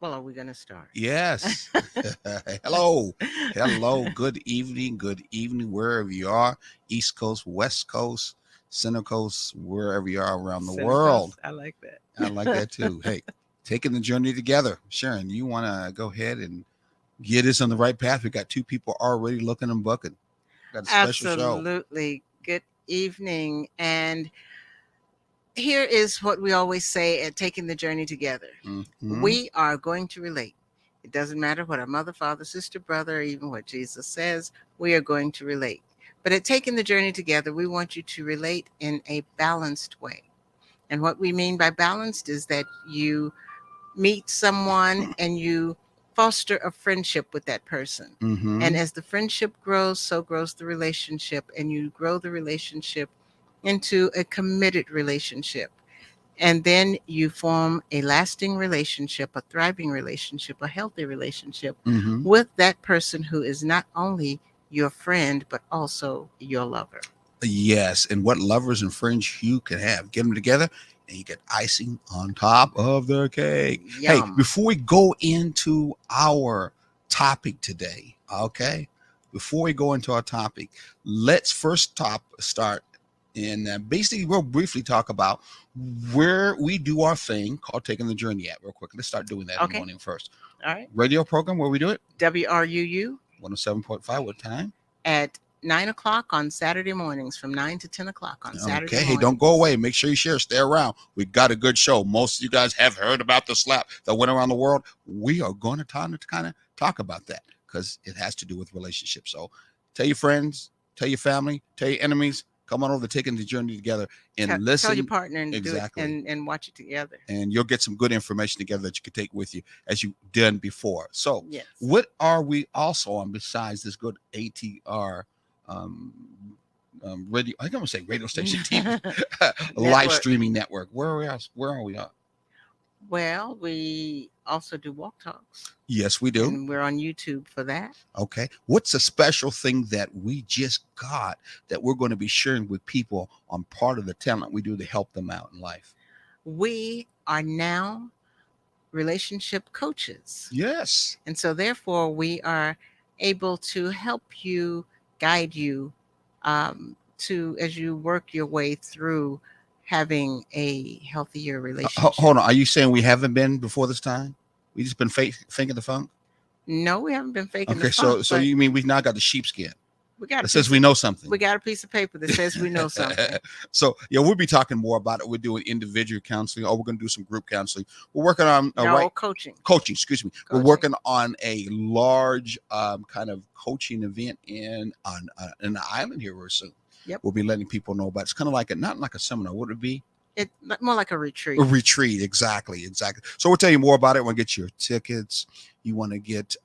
Well, are we going to start? Yes. Hello. Hello. Good evening, wherever you are. East Coast, West Coast, Center Coast, wherever you are around the world. Cynicals. I like I like that. that too. Hey, taking the journey together. Sharon, you want to go ahead and get us on the right path? We got two people already looking and bucking. Got a special show. Absolutely. Good evening. And here is what we always say at Taking the Journey Together. Mm-hmm. We are going to relate. It doesn't matter what our mother, father, sister, brother, or even what Jesus says, we are going to relate. But at Taking the Journey Together, we want you to relate in a balanced way. And what we mean by balanced is that you meet someone and you foster a friendship with that person. Mm-hmm. And as the friendship grows, so grows the relationship, and you grow the relationship into a committed relationship. And then you form a lasting relationship, a thriving relationship, a healthy relationship Mm-hmm. with that person who is not only your friend, but also your lover. Yes, and what lovers and friends you can have. Get them together and you get icing on top of the cake. Hey, Yum. before we go into our topic today, okay? Before we go into our topic, let's first start and basically we'll briefly talk about where we do our thing called taking the journey at real quick. Let's start doing that in the Okay. morning first. All right. Radio program where we do it, WRUU 107.5. What time? at 9 o'clock on Saturday mornings, from 9 to 10 o'clock on Saturday Okay, hey, mornings. don't go away. Make sure you share. Stay around. We got a good show. Most of you guys have heard about the slap that went around the world. We are going to kind of talk about that because it has to do with relationships. So tell your friends, tell your family, tell your enemies. Come on over to taking the journey together and listen. Tell your partner and exactly. do it and watch it together. And you'll get some good information together that you can take with you as you've done before. So, Yes. what are we also on besides this good ATR um, radio? I don't want to say radio station, TV, live streaming network. Where are we? Where are we at? Well, we also do walk talks. Yes, we do. And we're on YouTube for that. Okay. What's a special thing that we just got that we're going to be sharing with people on part of the talent we do to help them out in life? We are now relationship coaches. Yes. And so, therefore, we are able to help you, guide you to as you work your way through having a healthier relationship. Hold on. Are you saying we haven't been before this time? We just been faking the funk? No, we haven't been faking the Okay, funk. so you mean we've now got the sheepskin? We got that says we know something. We got a piece of paper that says we know something. So yeah, we'll be talking more about it. We're doing individual counseling, or we're going to do some group counseling. We're working on coaching. Coaching, excuse me. Coaching. We're working on a large kind of coaching event in the island here real soon. Yep. We'll be letting people know about. It's kind of like not like a seminar. Would it be? It more like a retreat. A retreat, exactly. So we'll tell you more about it. We'll get your tickets. You want to get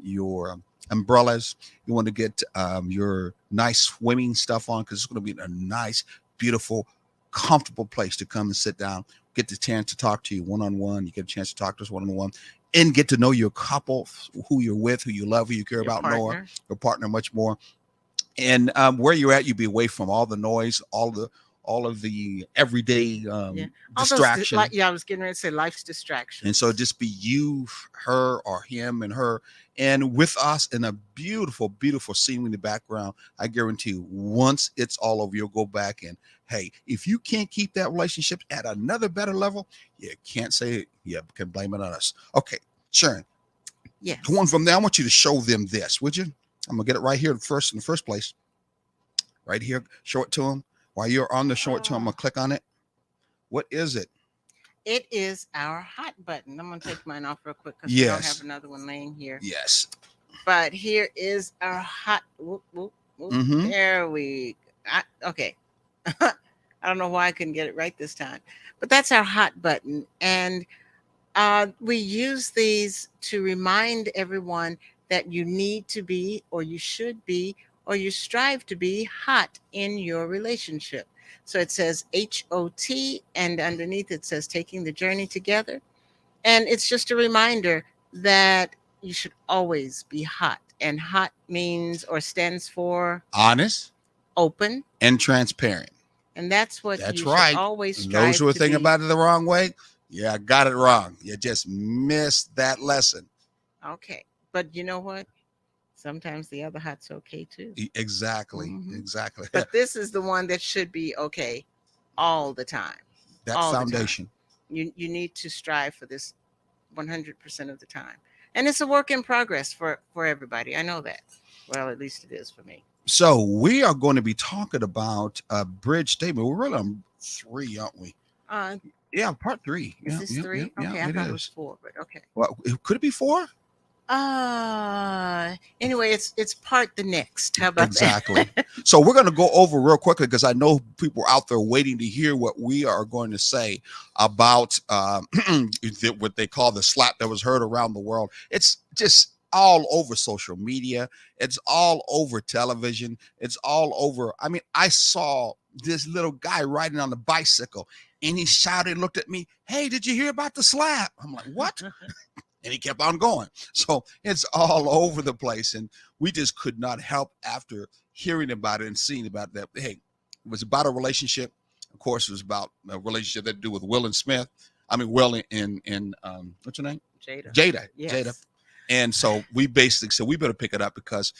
your umbrellas. You want to get your nice swimming stuff on because it's going to be a nice, beautiful, comfortable place to come and sit down. Get the chance to talk to you one-on-one. You get a chance to talk to us one-on-one and get to know your couple, who you're with, who you love, who you care about more, your partner much more. And where you're at, you'll be away from all the noise, all of the everyday distraction. I was getting ready to say life's distraction. And so just be you, her, or him and her, and with us in a beautiful, beautiful scene in the background. I guarantee you, once it's all over, you'll go back and, hey, if you can't keep that relationship at another better level, you can't say you can blame it on us. Okay, Sharon. Yes. Going from there, I want you to show them this, would you? I'm going to get it right here first in the first place. Right here. Show it to them. While you're on the short term, I'm going to click on it. What is it? It is our hot button. I'm going to take mine off real quick because we don't have another one laying here. Yes. But here is our hot. Whoop, whoop, whoop. Mm-hmm. There we go. Okay. I don't know why I couldn't get it right this time. But that's our hot button. And we use these to remind everyone that you need to be, or you should be, or you strive to be hot in your relationship. So it says HOT, and underneath it says taking the journey together. And it's just a reminder that you should always be hot. And hot means or stands for honest, open, and transparent. And that's what you right. should always strive those who are thinking about it the wrong way, Yeah, I got it wrong. You just missed that lesson. Okay. But you know what? Sometimes the other hot's okay too. Exactly. Hmm. Exactly. But this is the one that should be okay all the time. That All the time. foundation. You need to strive for this 100% of the time. And it's a work in progress for everybody. I know that. Well, at least it is for me. So we are going to be talking about a bridge statement. We're really on 3, aren't we? Uh, Yeah, part 3. is Yeah, this yeah, yeah, 3? yeah, Okay, I it thought it was is. 4, but okay. Well, could it be 4? Anyway, it's part the next. How about Exactly. that? So we're going to go over real quickly because I know people out there waiting to hear what we are going to say about what they call the slap that was heard around the world. It's just all over social media. It's all over television. It's all over. I mean, I saw this little guy riding on the bicycle and he shouted, looked at me, "Hey, did you hear about the slap?" I'm like, "What?" And he kept on going. So it's all over the place. And we just could not help after hearing about it and seeing about it, that, hey, it was about a relationship. Of course, it was about a relationship that to do with Will and Smith. I mean, Will and what's her name? Jada. Jada. Yes. Jada. And so we basically said we better pick it up because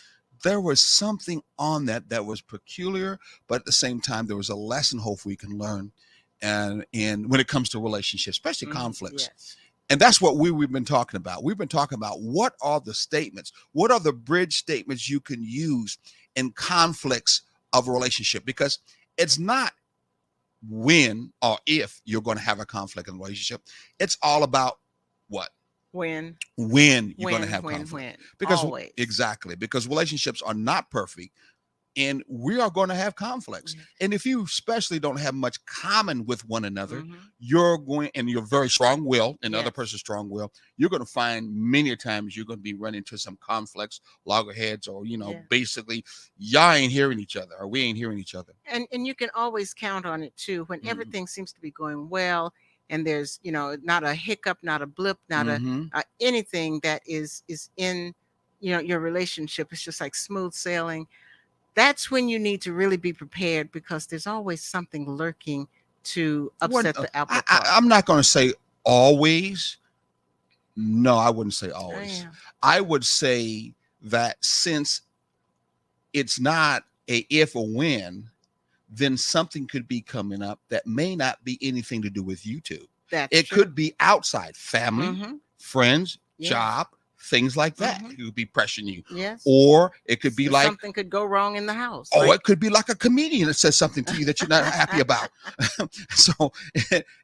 there was something on that was peculiar, but at the same time, there was a lesson hopefully we can learn. And when it comes to relationships, especially conflicts. Yes. And that's what we've been talking about. We've been talking about what are the statements, what are the bridge statements you can use in conflicts of a relationship, because it's not when or if you're going to have a conflict in a relationship. It's all about what? When You're going to have conflict. When. Because Always. exactly, because relationships are not perfect. And we are going to have conflicts. Yes. And if you especially don't have much common with one another, Mhm. you're going, and you're very strong will, and the other Yes. person's strong will, you're going to find many times you're going to be running into some conflicts, loggerheads, or, Yeah. basically, y'all ain't hearing each other, or we ain't hearing each other. And you can always count on it too when Mhm. everything seems to be going well and there's not a hiccup, not a blip, not Mhm. a anything that is in your relationship. It's just like smooth sailing. That's when you need to really be prepared because there's always something lurking to upset the apple cart. I'm not going to say always. No, I wouldn't say Oh, always. yeah. I would say that since it's not a if or when, then something could be coming up that may not be anything to do with you two. That's It true. could be outside, family, Mhm. friends, Yes. job, things like that. Mhm. It could be pressuring you. Yes. Or it could be like, something could go wrong in the house. oh, like- it could be like a comedian that says something to you that you're not happy about. So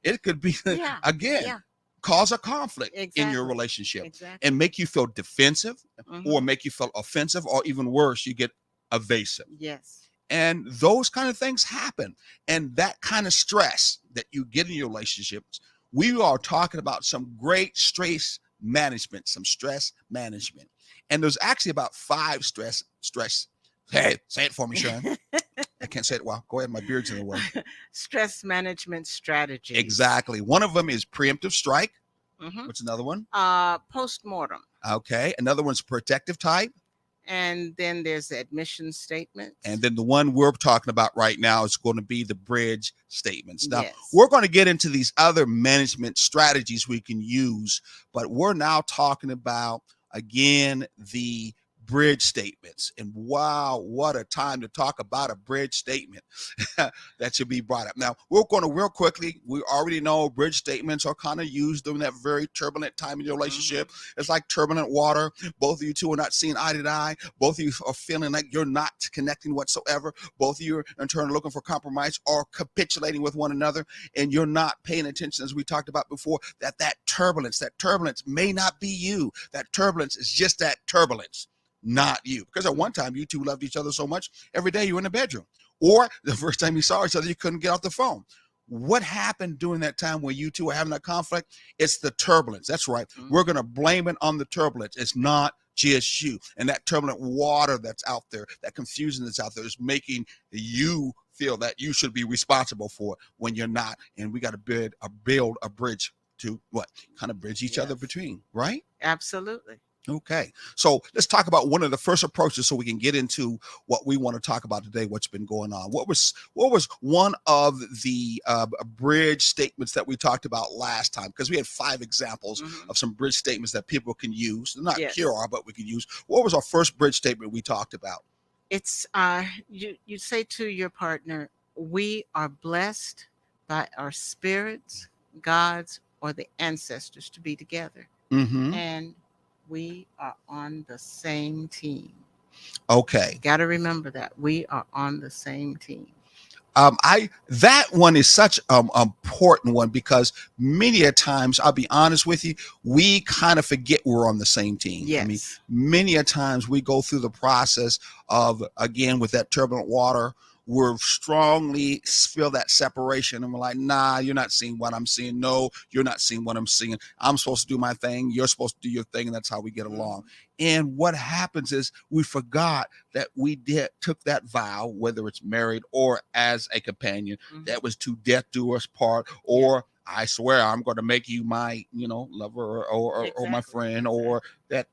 it could be, Yeah. again, Yeah. cause a conflict in Exactly. your relationship Exactly. and make you feel defensive Mhm. or make you feel offensive, or even worse, you get evasive. Yes. And those kind of things happen. And that kind of stress that you get in your relationships, we are talking about some great stress management, And there's actually about 5 stress. Hey, say it for me, Sharon. I can't say it well. Go ahead, my beard's in the way. Stress management strategies. Exactly. One of them is preemptive strike. Mhm. What's another one? Postmortem. Okay. Another one's protective type. And then there's the admission statement. And then the one we're talking about right now is going to be the bridge statements. Now, Yes. we're going to get into these other management strategies we can use, but we're now talking about, again, the bridge statements. And wow, what a time to talk about a bridge statement that should be brought up. Now, we're going to real quickly, we already know bridge statements are kind of used during that very turbulent time in your relationship. It's like turbulent water. Both of you two are not seeing eye to eye. Both of you are feeling like you're not connecting whatsoever. Both of you are in turn looking for compromise or capitulating with one another, and you're not paying attention, as we talked about before, that turbulence may not be you. That turbulence is just that turbulence, not you. Because at one time, you two loved each other so much, every day you were in the bedroom. Or the first time you saw each other, you couldn't get off the phone. What happened during that time when you two were having that conflict? It's the turbulence. That's right. We're going to blame it on the turbulence. It's not just you. And that turbulent water that's out there, that confusion that's out there, is making you feel that you should be responsible for it when you're not. And we got to build a bridge to what? Kind of bridge each other between, right? Absolutely. Okay, so let's talk about one of the first approaches, so we can get into what we want to talk about today. What's been going on? What was one of the bridge statements that we talked about last time? Because we had 5 examples Mhm. of some bridge statements that people can use. They're not Yes. QR, but we can use. What was our first bridge statement we talked about? It's you say to your partner, we are blessed by our spirits, gods, or the ancestors to be together. Mm-hmm. And we are on the same team. Okay. Got to remember that we are on the same team. That one is such an important one, because many a times, I'll be honest with you, we kind of forget we're on the same team. Yes. I mean, many a times we go through the process of, again, with that turbulent water, we're strongly feel that separation, and we're like, nah, you're not seeing what I'm seeing. No, you're not seeing what I'm seeing. I'm supposed to do my thing, you're supposed to do your thing, and that's how we get along. And what happens is we forgot that we took that vow, whether it's married or as a companion, that was to death do us part, or I swear I'm going to make you my, lover, or my friend, or that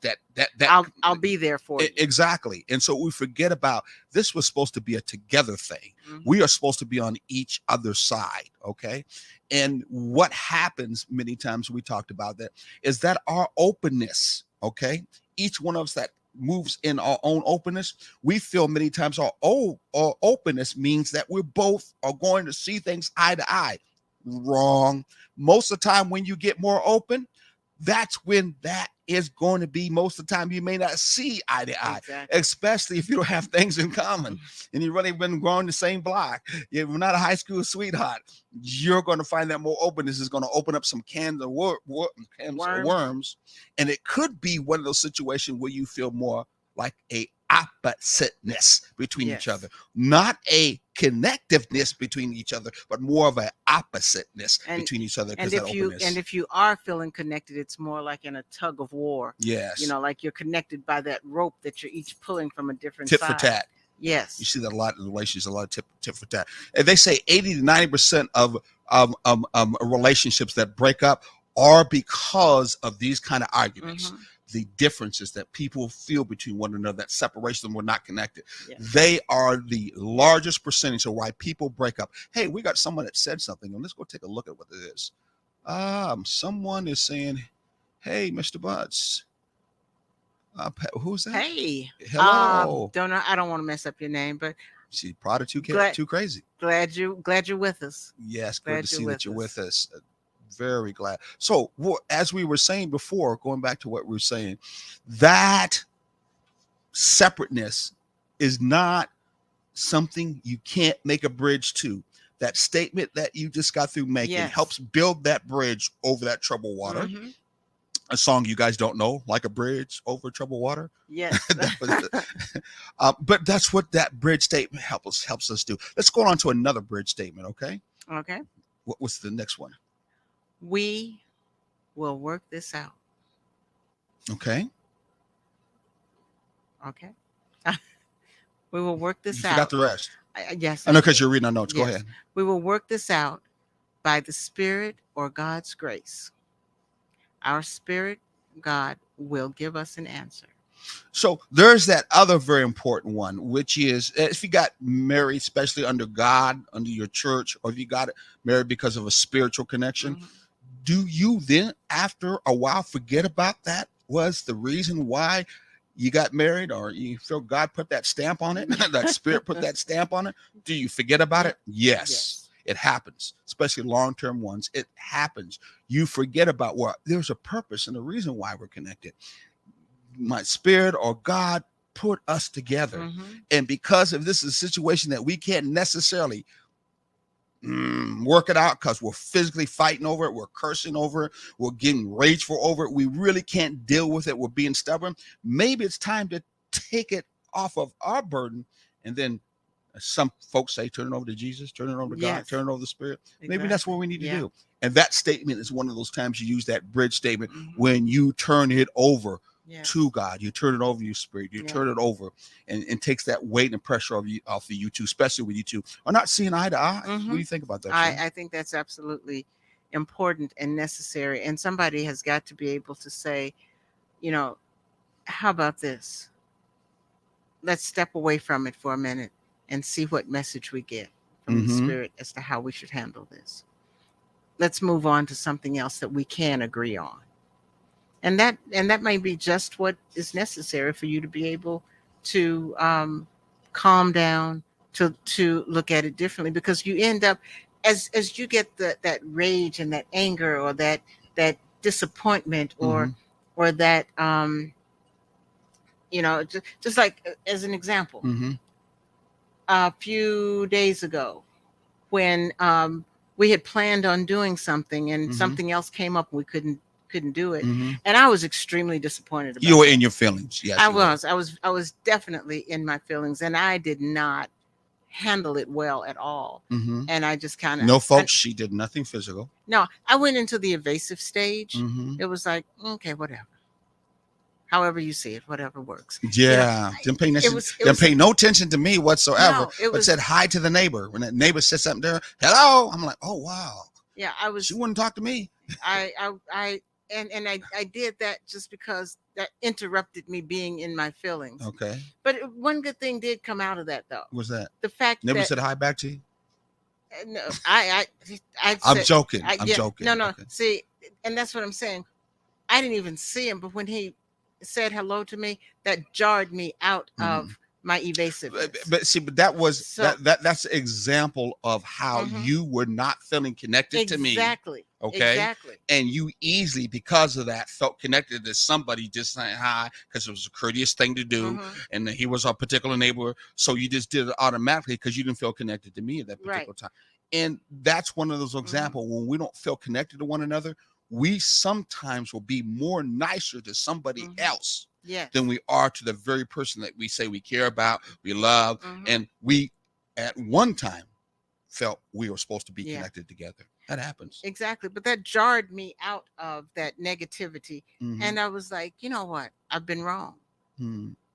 I'll be there for you. Exactly. And so we forget about, this was supposed to be a together thing. We are supposed to be on each other's side. Okay. And what happens many times, we talked about that, is that our openness, okay, each one of us that moves in our own openness, we feel many times our openness means that we both are going to see things eye to eye. Wrong. Most of the time, when you get more open, that's when that is going to be, most of the time you may not see eye to eye. Exactly. Especially if you don't have things in common and you've really been growing the same block. You're not a high school sweetheart. You're going to find that more openness is going to open up some cans of worms. And it could be one of those situations where you feel more like a oppositeness between each other, not a connectiveness between each other, but more of an oppositeness between each other. And if you are feeling connected, it's more like in a tug of war. Yes. Like you're connected by that rope that you're each pulling from a different tit side. For tat. Yes. You see that a lot in relationships, a lot of tit for tat. And they say 80 to 90% of relationships that break up are because of these kind of arguments. The differences that people feel between one another, that separation, we're not connected. They are the largest percentage of why people break up. Hey, we got someone that said something, and let's go take a look at what it is. Someone is saying, hey, Mr. Butts. Who's that? Hey. Hello. Don't know. I don't want to mess up your name, but see, Prada too crazy. Glad you're with us. Yes, good to see that you're with us. Very glad. So, as we were saying before, going back to what we were saying, that separateness is not something you can't make a bridge to. That statement that you just got through making helps build that bridge over that troubled water. A song you guys don't know, like a bridge over troubled water. Yes. But that's what that bridge statement helps us do. Let's go on to another bridge statement. Okay. What's the next one? We will work this out. Okay. We will work this out. You got the rest. Yes. I know, because you're reading our notes. Go ahead. We will work this out by the Spirit or God's grace. Our Spirit, God, will give us an answer. So there's that other very important one, which is if you got married, especially under God, under your church, or if you got married because of a spiritual connection, do you then, after a while, forget about that was the reason why you got married, or you feel God put that stamp on it, that Spirit put that stamp on it? Do you forget about it? Yes. It happens, especially long-term ones. It happens. You forget about what there's a purpose and a reason why we're connected. My Spirit or God put us together. And because of this is a situation that we can't necessarily work it out, because we're physically fighting over it, we're cursing over it, we're getting rageful over it, we really can't deal with it, we're being stubborn, maybe it's time to take it off of our burden. And then some folks say, turn it over to Jesus, turn it over to God, turn it over to the Spirit. Maybe that's what we need to do. And that statement is one of those times you use that bridge statement when you turn it over to God. You turn it over to your Spirit. You turn it over, and takes that weight and pressure off of you two, especially when you two are not seeing eye to eye. What do you think about that? I think that's absolutely important and necessary. And somebody has got to be able to say, how about this? Let's step away from it for a minute and see what message we get from the spirit as to how we should handle this. Let's move on to something else that we can agree on. And that may be just what is necessary for you to be able to calm down, to look at it differently, because you end up, as you get that rage and that anger, or that disappointment, or that just like, as an example, a few days ago, when we had planned on doing something and something else came up and we couldn't do it, and I was extremely disappointed about you were that. in your feelings. Yes, I was definitely in my feelings, and I did not handle it well at all. And I just kind of, no, folks, she did nothing physical. no, I went into the evasive stage. It was like, okay, whatever, however you see it, whatever works. Yeah, didn't pay no attention to me whatsoever. No, but said hi to the neighbor when that neighbor said something there. Hello, I'm like, oh wow. Yeah, She wouldn't talk to me. I did that just because that interrupted me being in my feelings. Okay. But one good thing did come out of that, though. What's that? The fact Never that, said hi back to you? no, I'm joking. I'm joking. No, no. Okay. See, and that's what I'm saying. I didn't even see him, but when he said hello to me, that jarred me out of my evasiveness. But that was that's an example of how you were not feeling connected to me. Exactly. Okay. Exactly. And you easily, because of that, felt connected to somebody just saying hi because it was a courteous thing to do, and he was a particular neighbor. So you just did it automatically because you didn't feel connected to me at that particular time. And that's one of those examples when we don't feel connected to one another, we sometimes will be more nicer to somebody else than we are to the very person that we say we care about, we love, and we at one time felt we were supposed to be connected together. That happens. Exactly. But that jarred me out of that negativity. And I was like, you know what? I've been wrong.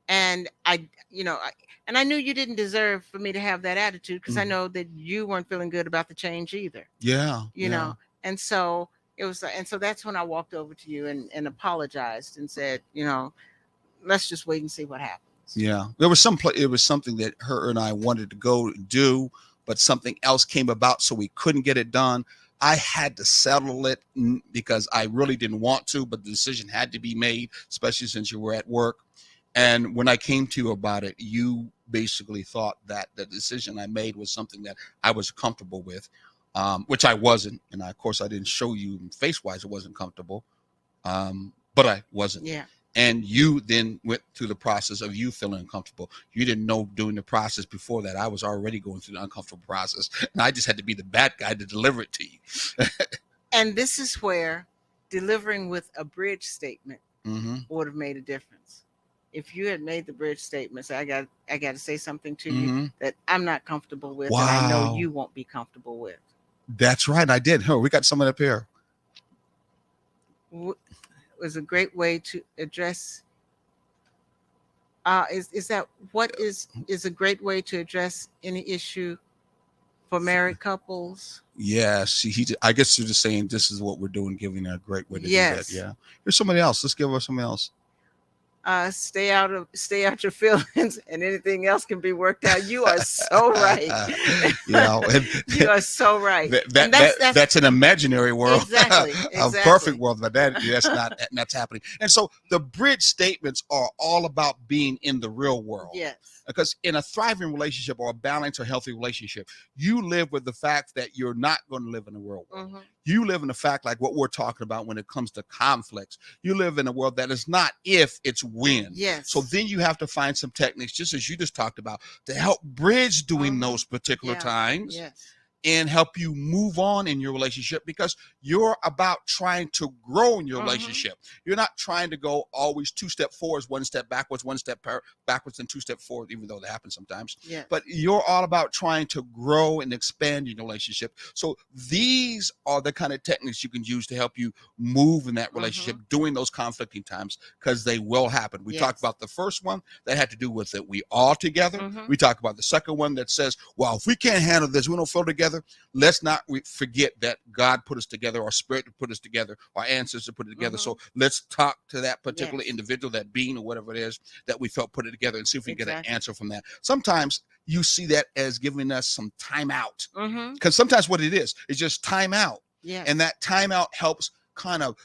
And I knew you didn't deserve for me to have that attitude, because I know that you weren't feeling good about the change either. Yeah. You know, and so it was, and so that's when I walked over to you and apologized and said, let's just wait and see what happens. Yeah. It was something that her and I wanted to go do, but something else came about, so we couldn't get it done. I had to settle it because I really didn't want to, but the decision had to be made, especially since you were at work. And when I came to you about it, you basically thought that the decision I made was something that I was comfortable with, which I wasn't. And of course, I didn't show you face-wise it wasn't comfortable, but I wasn't. Yeah. And you then went through the process of you feeling uncomfortable. You didn't know during the process before that I was already going through the uncomfortable process. And I just had to be the bad guy to deliver it to you. And this is where delivering with a bridge statement would have made a difference. If you had made the bridge statement, so I got to say something to you that I'm not comfortable with, and I know you won't be comfortable with. That's right. I did. We got someone up here. Was a great way to address is a great way to address any issue for married couples. Yes, I guess you're just saying this is what we're doing, giving a great way to do that. Yeah. Here's somebody else. Let's give her somebody else. Stay out your feelings, and anything else can be worked out. You are so right. You are so right. That's an imaginary world. Exactly. A perfect world, but that's happening. And so the bridge statements are all about being in the real world. Yes. Because in a thriving relationship or a balanced or healthy relationship, you live with the fact that you're not going to live in the real world. You live in the fact, like what we're talking about when it comes to conflicts. You live in a world that is not if, it's when. Yes. So then you have to find some techniques, just as you just talked about, to help bridge during those particular times. Yes. And help you move on in your relationship, because you're about trying to grow in your relationship. You're not trying to go always 2 steps forwards, 1 step backwards, 1 step backwards, and 2 steps forward, even though that happens sometimes. Yeah. But you're all about trying to grow and expand your relationship. So these are the kind of techniques you can use to help you move in that relationship during those conflicting times, because they will happen. We talked about the first one that had to do with that we all together. We talked about the second one that says, well, if we can't handle this, we don't feel together, together, let's not forget that God put us together, our spirit put us together, our ancestors put it together. So let's talk to that particular individual, that being or whatever it is that we felt put it together, and see if we can get an answer from that. Sometimes you see that as giving us some time out, because sometimes what it is just time out. And that timeout helps kind of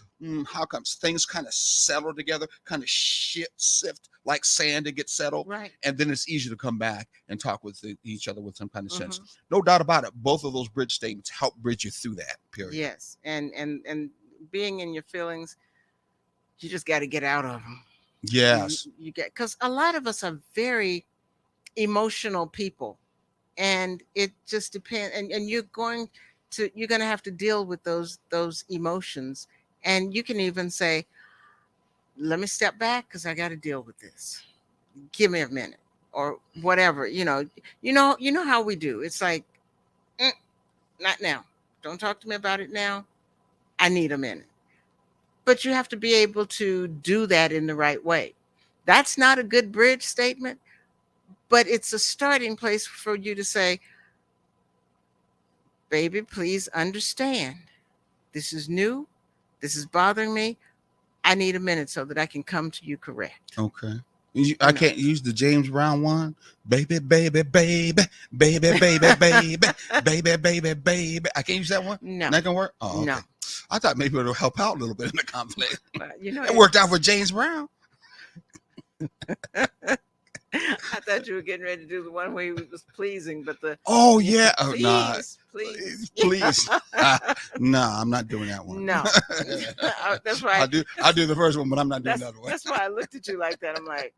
how comes things kind of settle together, kind of sift like sand to get settled, and then it's easy to come back and talk with each other with some kind of sense. No doubt about it. Both of those bridge statements help bridge you through that period. Yes, and being in your feelings, you just got to get out of them. Yes, you get, because a lot of us are very emotional people, and it just depends. And you're going to have to deal with those emotions. And you can even say, let me step back because I got to deal with this. Give me a minute or whatever. You know how we do. It's like, not now. Don't talk to me about it now. I need a minute. But you have to be able to do that in the right way. That's not a good bridge statement, but it's a starting place for you to say, baby, please understand. This is new. This is bothering me. I need a minute so that I can come to you correct. Okay. I can't use the James Brown one. Baby, baby, baby, baby, baby, baby, baby, baby, baby. I can't use that one? No. That can work? Oh, okay. No. I thought maybe it'll help out a little bit in the conflict. It worked out for James Brown. I thought you were getting ready to do the one where he was pleasing, but please. No, I'm not doing that one. No, that's why I'll do the first one, but I'm not doing that one. That's why I looked at you like that. I'm like,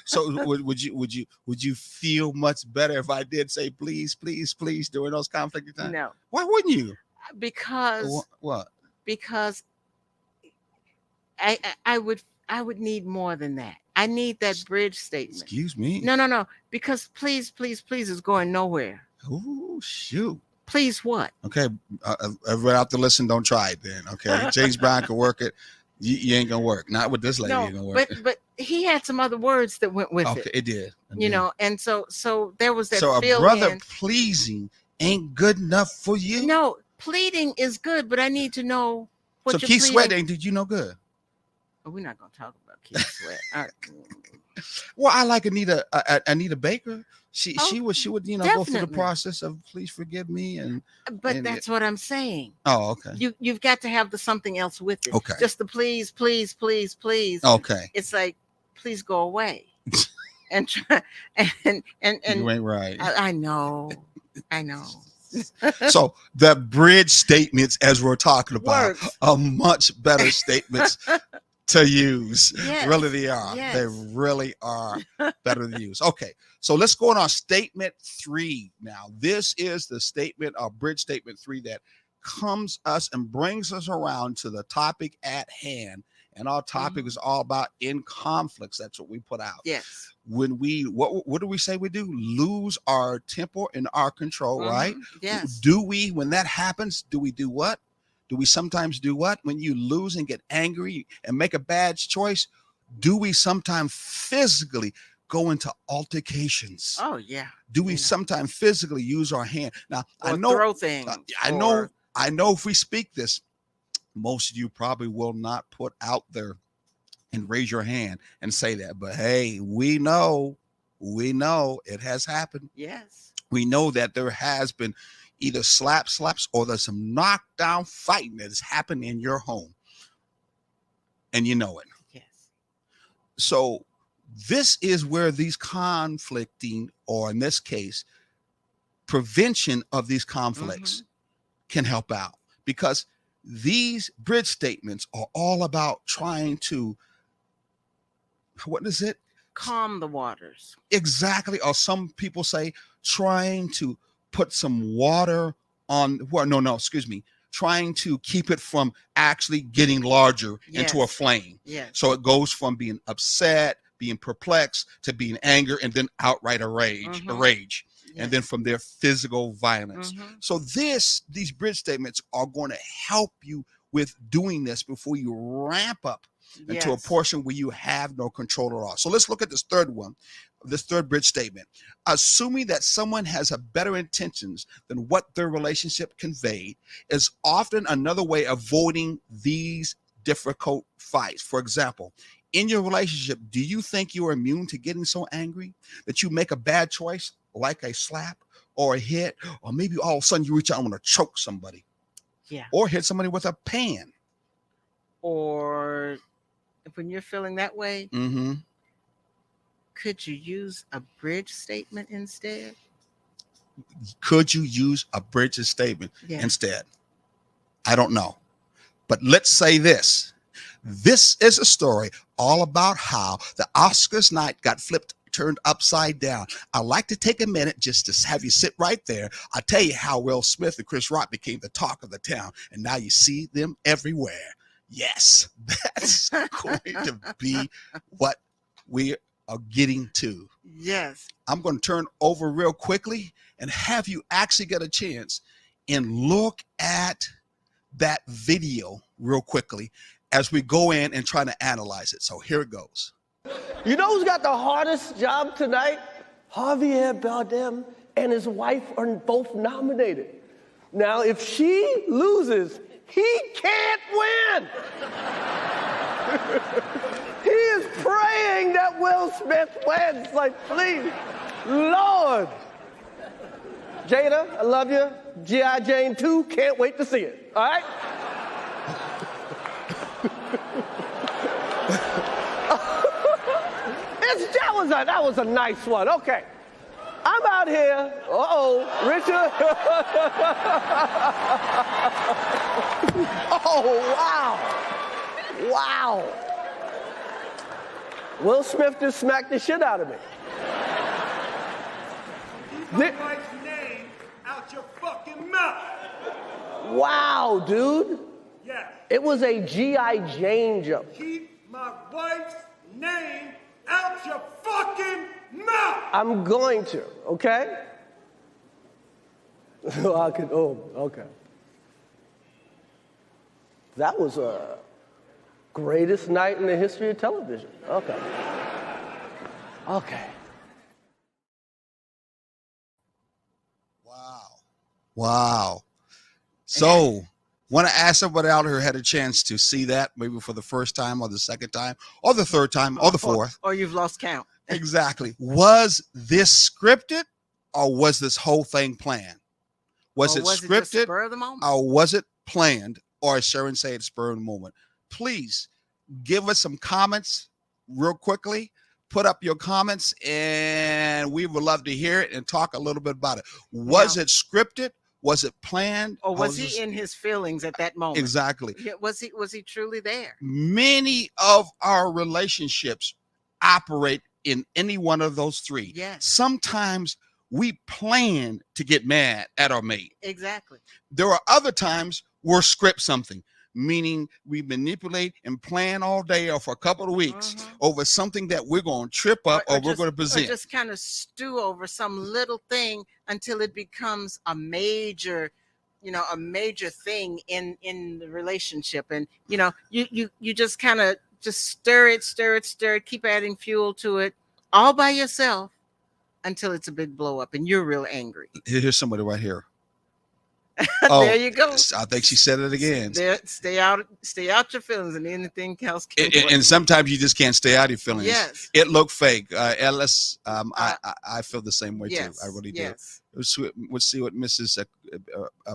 so would you feel much better if I did say please, please, please during those conflict times? No. Why wouldn't you? Because what? Because I would need more than that. I need that bridge statement. Excuse me. No. Because please, please, please is going nowhere. Oh, shoot. Please what? Okay. Everyone out to listen, don't try it then. Okay. James Brown can work it. You ain't going to work. Not with this lady. No, ain't gonna work. But he had some other words that went with it. Okay, it did. And so there was that So feeling. A brother pleasing ain't good enough for you? No, pleading is good, but I need to know what so you're Keith pleading. Sweat ain't did you no good? Oh, we're not going to talk about Keith Sweat. Well, I like Anita Baker. She would go through the process of please forgive me but that's what I'm saying. Oh, okay. You've got to have the something else with it. Okay. Just the please, please, please, please. Okay. It's like, please go away. and try, and you ain't right. I know. So the bridge statements, as we're talking about, are much better statements to use. Yes. Really they are. Yes. They really are better to use. Okay, so let's go on statement 3 now. This is the statement, bridge statement 3, that comes us and brings us around to the topic at hand. And our topic is all about in conflicts. That's what we put out. Yes. When we, what do we say we do? Lose our temper and our control, right? Yes. Do we, when that happens, do we do what? Do we sometimes do what? When you lose and get angry and make a bad choice, do we sometimes physically go into altercations? Oh, yeah. Do we sometimes physically use our hand? Now, or I know, throw things. I know if we speak this, most of you probably will not put out there and raise your hand and say that. But hey, we know it has happened. Yes. We know that there has been either slaps, or there's some knockdown fighting that has happened in your home. And you know it. Yes. So this is where these conflicting, or in this case, prevention of these conflicts can help out, because these bridge statements are all about trying to, what is it? Calm the waters. Exactly. Or some people say trying to put some water on, trying to keep it from actually getting larger into a flame. Yes. So it goes from being upset, being perplexed, to being anger, and then outright rage. Yes. And then from there, physical violence. So these bridge statements are going to help you with doing this before you ramp up into a portion where you have no control at all. So let's look at this third one, this third bridge statement. Assuming that someone has a better intentions than what their relationship conveyed is often another way of avoiding these difficult fights. For example, in your relationship, do you think you're immune to getting so angry that you make a bad choice like a slap or a hit, or maybe all of a sudden you reach out and want to choke somebody? Yeah. Or hit somebody with a pan. Or when you're feeling that way, could you use a bridge statement instead? Could you use a bridge statement instead? I don't know. But let's say this. This is a story all about how the Oscars night got turned upside down. I'd like to take a minute just to have you sit right there. I'll tell you how Will Smith and Chris Rock became the talk of the town, and now you see them everywhere. Yes, that's going to be what we are getting to. Yes. I'm going to turn over real quickly and have you actually get a chance and look at that video real quickly as we go in and try to analyze it. So here it goes. You know who's got the hardest job tonight? Javier Bardem and his wife are both nominated. Now, if she loses, he can't win. He is praying that Will Smith wins. Like, please, Lord. Jada, I love you. G.I. Jane 2, can't wait to see it. All right? That was a nice one. Okay. I'm out here. Richard. Oh, wow. Wow. Will Smith just smacked the shit out of me. Keep my wife's name out your fucking mouth. Wow, dude. Yes. It was a G.I. Jane jump. Keep my wife's name out your fucking mouth. I'm going to, okay? Okay. That was a greatest night in the history of television. Okay. Okay. Wow. So, want to ask everybody out here who had a chance to see that maybe for the first time or the second time or the third time or the fourth. Or you've lost count. Exactly. Was this scripted or was this whole thing planned? Was it scripted spur of the moment? Or was it planned? Or as Sharon said, spur of the moment. Please give us some comments real quickly. Put up your comments and we would love to hear it and talk a little bit about it. Was it scripted? Was it planned? Or was he in his feelings at that moment? Exactly. Yeah, was he truly there? Many of our relationships operate in any one of those three. Yes. Sometimes we plan to get mad at our mate. Exactly. There are other times we'll script something, meaning we manipulate and plan all day or for a couple of weeks over something that we're going to trip up or we're going to present. Or just kind of stew over some little thing until it becomes a major thing in the relationship. And, you just kind of just stir it, keep adding fuel to it all by yourself until it's a big blow up and you're real angry. Here's somebody right here. There you go. I think she said it again. Stay out your feelings, and anything else can and sometimes you just can't stay out of your feelings. Yes. It looked fake. Ellis, I feel the same way too. I really do. Yes. Let's see what Mrs.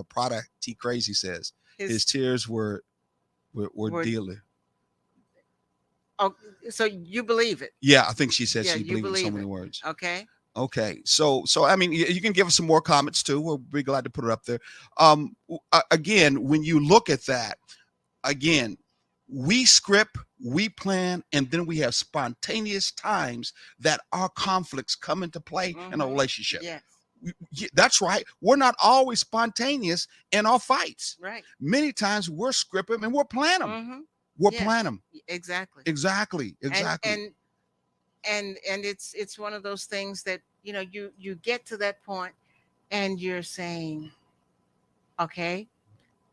Prada T Crazy says. His tears were dealing. Oh, so you believe it? Yeah, I think she said she you believed in so many words. Okay. So I mean, you can give us some more comments too. We'll be glad to put it up there. Again, when you look at that, again, we script, we plan, and then we have spontaneous times that our conflicts come into play in a relationship. Yes. That's right. We're not always spontaneous in our fights. Right. Many times we're scripting and we're planning them. We're planning them. Exactly. And it's one of those things that you get to that point and you're saying, okay,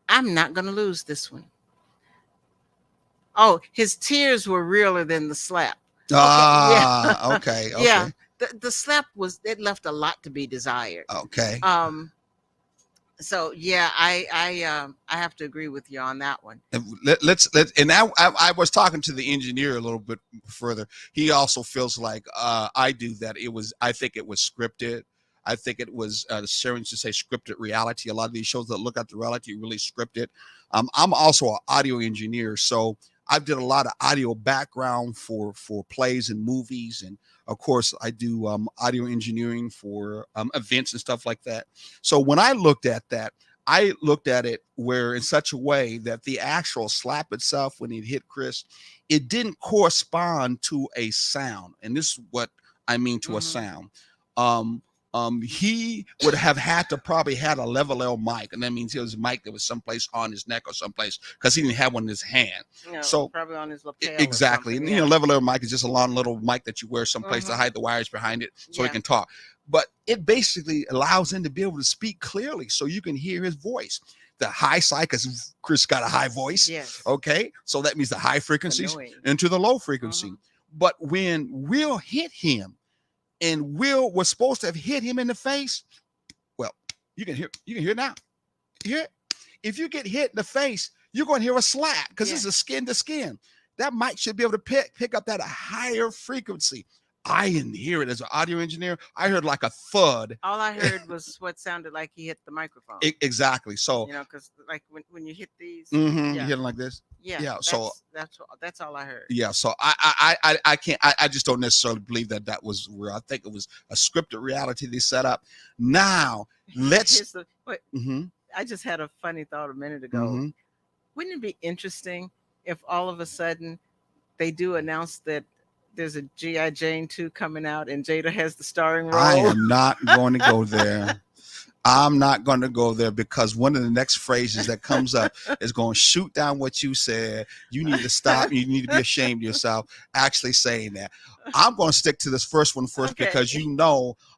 I'm not going to lose this one. Oh, his tears were realer than the slap. Ah, okay, okay, Yeah. The slap it left a lot to be desired. okay. Um, so yeah, I have to agree with you on that one. And and I was talking to the engineer a little bit further. He also feels like I do, that I think it was scripted. I think it was sharing to say scripted reality. A lot of these shows that look at the reality really scripted. I'm also an audio engineer, so I've did a lot of audio background for plays and movies, and of course I do audio engineering for events and stuff like that. So when I looked at that, I looked at it where in such a way that the actual slap itself, when it hit Chris, it didn't correspond to a sound. And this is what I mean to a sound. He would have had to probably had a level L mic, and that means it was a mic that was someplace on his neck or someplace, because he didn't have one in his hand. So probably on his lapel. Exactly. And yeah. level L mic is just a long little mic that you wear someplace to hide the wires behind it so he Yeah. can talk. But it basically allows him to be able to speak clearly so you can hear his voice. The high side, because Chris got a high voice. Yes. Okay. So that means the high frequencies Annoying. into the low frequency. But when Will hit him, and Will was supposed to have hit him in the face, well, you can hear it now. You hear it? If you get hit in the face, you're going to hear a slap, because it's a skin to skin. That mic should be able to pick up that a higher frequency. I didn't hear it as an audio engineer. I heard like a thud. All I heard was what sounded like he hit the microphone. Exactly. So because like when you hit these, you hit it like this. yeah. So that's all I heard. Yeah. So I can't. I just don't necessarily believe that was real. I think it was a scripted reality they set up. Now let's. I just had a funny thought a minute ago. Wouldn't it be interesting if all of a sudden they do announce that there's a G.I. Jane 2 coming out and Jada has the starring role? I am not going to go there. I'm not going to go there, because one of the next phrases that comes up is going to shoot down what you said. You need to stop. You need to be ashamed of yourself actually saying that. I'm going to stick to this first one first, because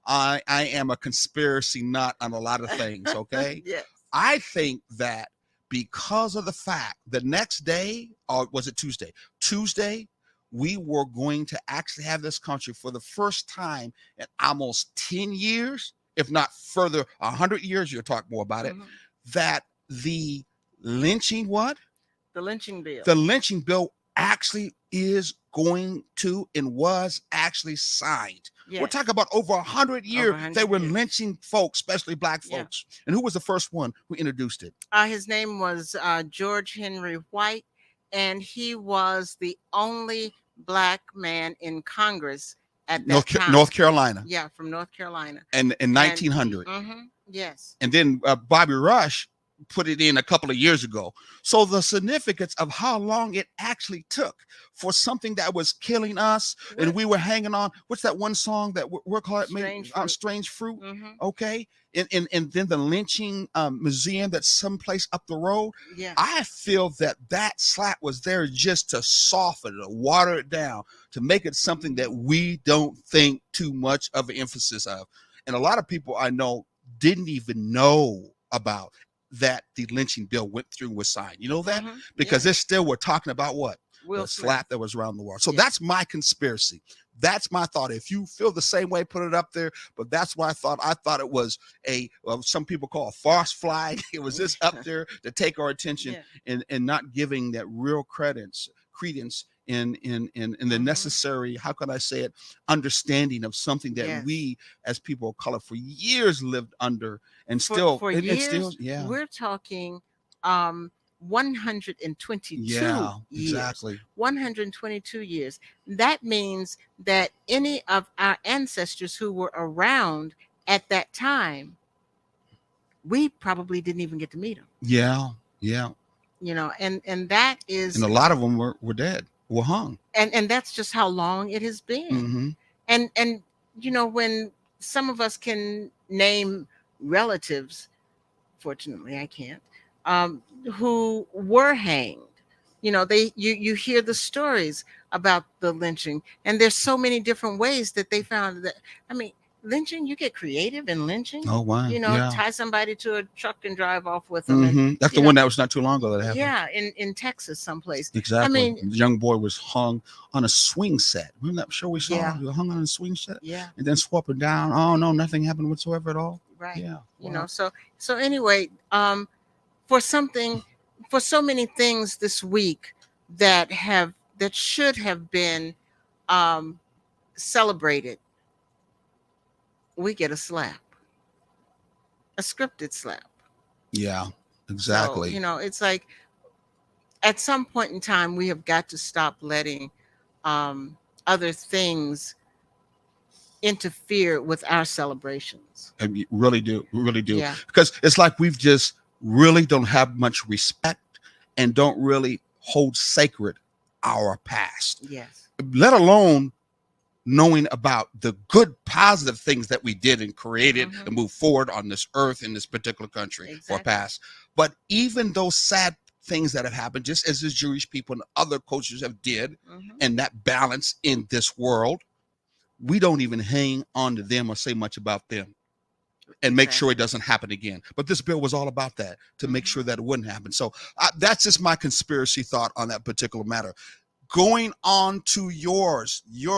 I am a conspiracy nut on a lot of things. Okay. Yes. I think that because of the fact the next day, or was it Tuesday, we were going to actually have this country for the first time in almost 10 years, if not further, 100 years, you'll talk more about it, that the lynching bill actually is going to and was actually signed. Yes. We're talking about over 100 years. They were lynching folks, especially black folks. And who was the first one who introduced it? His name was George Henry White, and he was the only black man in Congress at that time. North Carolina. Yeah, from North Carolina. And in 1900. Yes. And then Bobby Rush put it in a couple of years ago. So the significance of how long it actually took for something that was killing us, and we were hanging on. What's that one song that we're calling Strange Fruit? Okay. And then the lynching museum that's someplace up the road. Yeah. I feel that slap was there just to soften it, to water it down, to make it something that we don't think too much of an emphasis of. And a lot of people I know didn't even know about that the lynching bill went through and was signed. You know that? Because they're still, we're talking about what? The slap that was around the world. So that's my conspiracy. That's my thought. If you feel the same way, put it up there. But that's what I thought. I thought it was some people call a false flag. It was just up there to take our attention and not giving that real credence in the necessary, how can I say it, understanding of something that we as people of color for years lived under, and for years, we're talking 122 years. Exactly. 122 years. That means that any of our ancestors who were around at that time, we probably didn't even get to meet them. Yeah. And that is, and a lot of them were dead, were hung. And that's just how long it has been. And when some of us can name relatives, fortunately I can't, who were hanged. You hear the stories about the lynching, and there's so many different ways that they found that. I mean, lynching, you get creative in lynching. Oh wow. Yeah. Tie somebody to a truck and drive off with them. And, That's the one that was not too long ago that happened. yeah, in Texas someplace. Exactly. I mean, the young boy was hung on a swing set. Remember that show we saw? Yeah. He was hung on a swing set. Yeah. And then swapping down. Oh no, nothing happened whatsoever at all. Right. Yeah. Wow. So anyway, for so many things this week that should have been celebrated, we get a slap, a scripted slap. Yeah, exactly. So, it's like at some point in time, we have got to stop letting other things interfere with our celebrations. And we really do. We really do. Yeah. Because it's like we've just really don't have much respect and don't really hold sacred our past. Yes. Let alone knowing about the good positive things that we did and created and moved forward on this earth in this particular country for past. But even those sad things that have happened, just as the Jewish people and other cultures have did, and that balance in this world, we don't even hang on to them or say much about them and make sure it doesn't happen again. But this bill was all about that, to make sure that it wouldn't happen. So that's just my conspiracy thought on that particular matter. Going on to your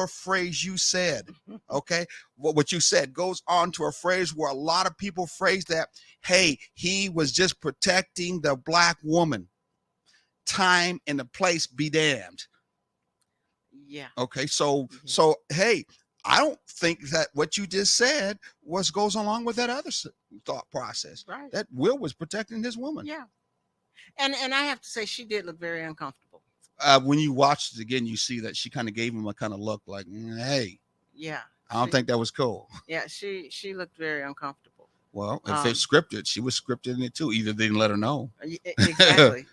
phrase you said, okay? What you said goes on to a phrase where a lot of people phrase that, hey, he was just protecting the black woman. Time and the place be damned. Yeah. Okay, so hey, I don't think that what you just said goes along with that other thought process. Right. That Will was protecting his woman. Yeah. And I have to say, she did look very uncomfortable. When you watch it again, you see that she kind of gave him a kind of look like, hey. Yeah. I don't think that was cool. Yeah, she looked very uncomfortable. Well, if it's scripted, she was scripted in it too. Either they didn't let her know.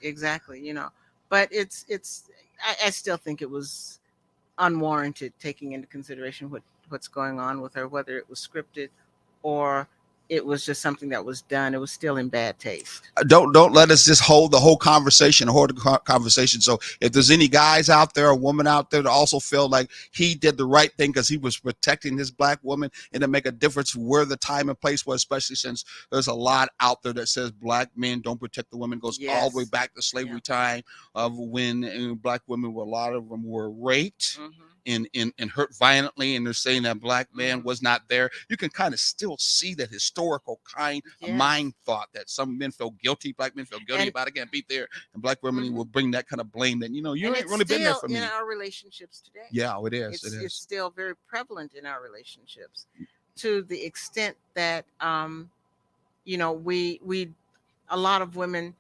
Exactly. But I still think it was unwarranted, taking into consideration what's going on with her, whether it was scripted or it was just something that was done. It was still in bad taste. Don't let us just hold the conversation. So if there's any guys out there, a woman out there that also feel like he did the right thing because he was protecting his black woman, and to make a difference where the time and place was, especially since there's a lot out there that says black men don't protect the women, goes all the way back to slavery time of when black women a lot of them were raped. And hurt violently, and they're saying that black man was not there. You can kind of still see that historical kind of mind thought that some men feel guilty, black men feel guilty about it, can't be there, and black women will bring that kind of blame that you ain't really been there for me. In our relationships today, it is. It's still very prevalent in our relationships, to the extent that we a lot of women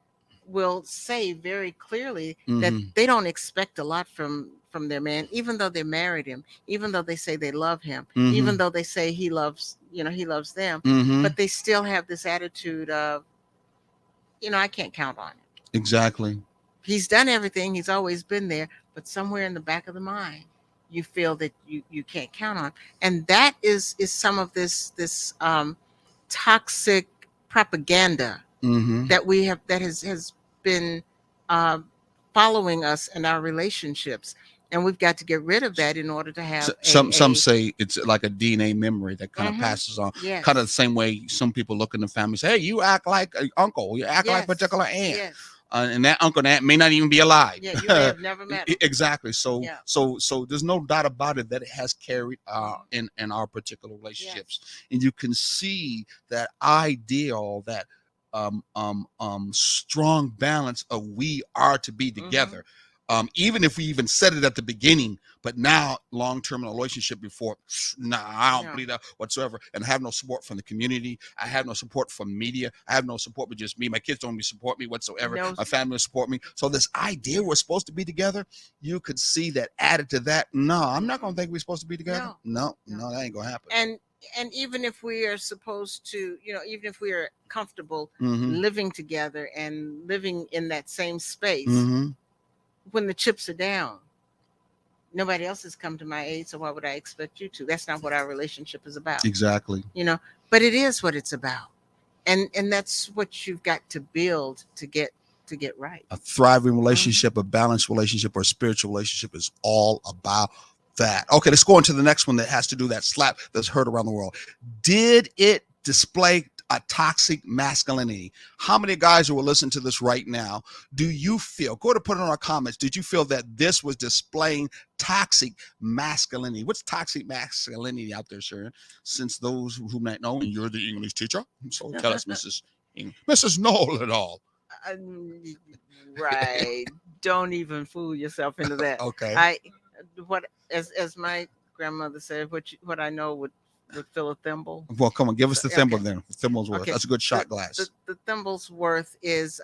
will say very clearly that they don't expect a lot from their man, even though they married him, even though they say they love him, even though they say he loves them, but they still have this attitude of, I can't count on it. Exactly. He's done everything. He's always been there, but somewhere in the back of the mind, you feel that you can't count on. And that is some of this toxic propaganda that has been following us in our relationships, and we've got to get rid of that in order to have some say it's like a DNA memory that kind of passes on, kind of the same way some people look in the family say, hey, you act like an uncle, you act like a particular aunt, and that uncle and aunt may not even be alive. You may have never met him. Exactly. So there's no doubt about it that it has carried in our particular relationships, and you can see that ideal, that strong balance of we are to be together, even if we even said it at the beginning, but now long-term in a relationship before, I don't believe that whatsoever. And I have no support from the community. I have no support from media. I have no support with just me. My kids don't support me whatsoever. My family support me. So this idea we're supposed to be together, you could see that added to that. No, I'm not going to think we're supposed to be together. No, that ain't going to happen. And even if we are supposed to, even if we are comfortable living together and living in that same space, when the chips are down, nobody else has come to my aid, so why would I expect you to? That's not what our relationship is about. Exactly. But it is what it's about. And that's what you've got to build to get right. A thriving relationship, a balanced relationship, or a spiritual relationship is all about that. Okay, let's go on to the next one that has to do that slap that's heard around the world. Did it display a toxic masculinity? How many guys who will listen to this right now, do you feel, go to put it in our comments, did you feel that this was displaying toxic masculinity? What's toxic masculinity out there, sir? Since those who might know, and you're the English teacher, so tell us, Mrs. Knoll at all. Right. Don't even fool yourself into that. Okay. As my grandmother said, what I know would fill a thimble. Well, come on, give us the thimble Okay. then. Thimble's worth. Okay. That's a good shot glass. The thimble's worth is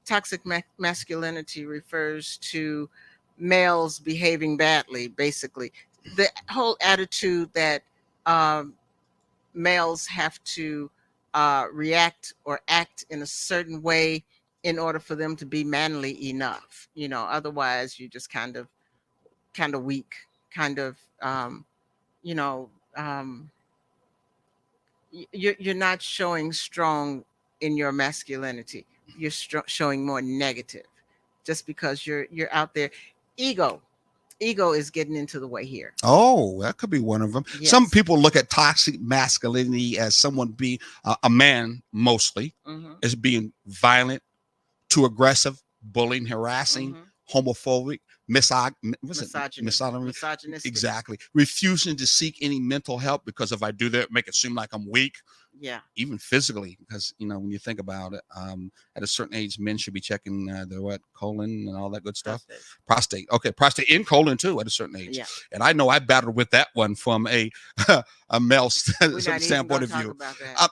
toxic masculinity refers to males behaving badly, basically. The whole attitude that males have to react or act in a certain way in order for them to be manly enough. Otherwise you just kind of weak, you're not showing strong in your masculinity. You're showing more negative just because you're out there. Ego is getting into the way here. Oh, that could be one of them. Yes. Some people look at toxic masculinity as someone being a man, mostly, as being violent, too aggressive, bullying, harassing, homophobic, misogynistic. Exactly. Refusing to seek any mental help because if I do that, make it seem like I'm weak. Yeah. Even physically, because when you think about it, at a certain age, men should be checking their colon and all that good stuff. Prostate. Okay, prostate and colon too at a certain age. Yeah. And I know I battled with that one from a male standpoint of view.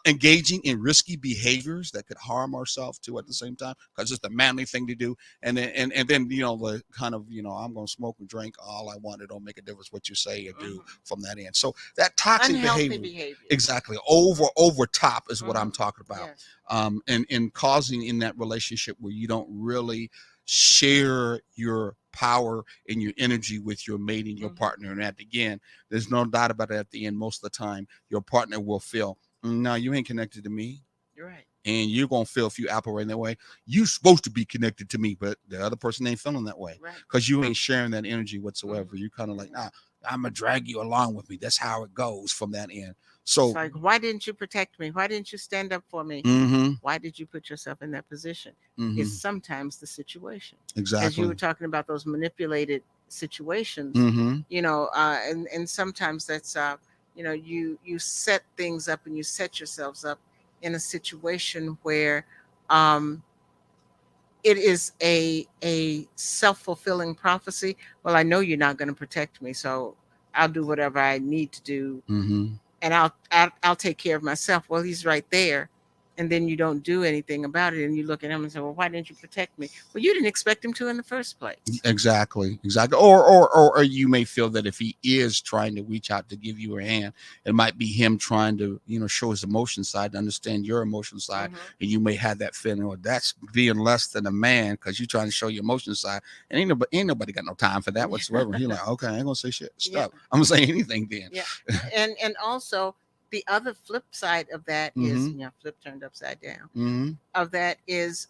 Engaging in risky behaviors that could harm ourselves too at the same time, because it's the manly thing to do. And then the kind of I'm going to smoke and drink all I want. It don't make a difference what you say or do from that end. So that toxic behavior, exactly, over top is what I'm talking about. Yes. And causing in that relationship where you don't really share your power and your energy with your mate and your partner. And again, there's no doubt about it, at the end, most of the time, your partner will feel, no, you ain't connected to me. You're right. And you're going to feel if you operate in that way, you're supposed to be connected to me, but the other person ain't feeling that way because you ain't sharing that energy whatsoever. You kind of like, nah, I'm going to drag you along with me. That's how it goes from that end. So it's like, why didn't you protect me? Why didn't you stand up for me? Why did you put yourself in that position? It's sometimes the situation. Exactly. As you were talking about those manipulated situations, and sometimes that's, you set things up and you set yourselves up in a situation where it is a self-fulfilling prophecy. Well, I know you're not going to protect me, so I'll do whatever I need to do. And I'll take care of myself. Well, he's right there. And then you don't do anything about it. And you look at him and say, well, why didn't you protect me? Well, you didn't expect him to in the first place. Exactly. Or you may feel that if he is trying to reach out to give you a hand, it might be him trying to, show his emotion side, to understand your emotion side. And you may have that feeling, well, that's being less than a man because you're trying to show your emotion side. And ain't nobody got no time for that whatsoever. He's like, okay, I ain't gonna say shit. Stop. I'm gonna say anything then. Yeah. And also, the other flip side of that is, flip turned upside down. Of that is,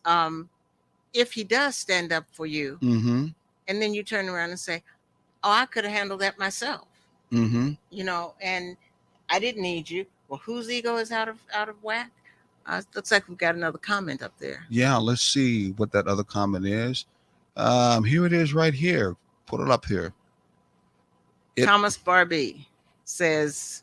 if he does stand up for you, and then you turn around and say, "Oh, I could have handled that myself," and I didn't need you. Well, whose ego is out of whack? Looks like we've got another comment up there. Yeah, let's see what that other comment is. Here it is, right here. Put it up here. Thomas Barbie says,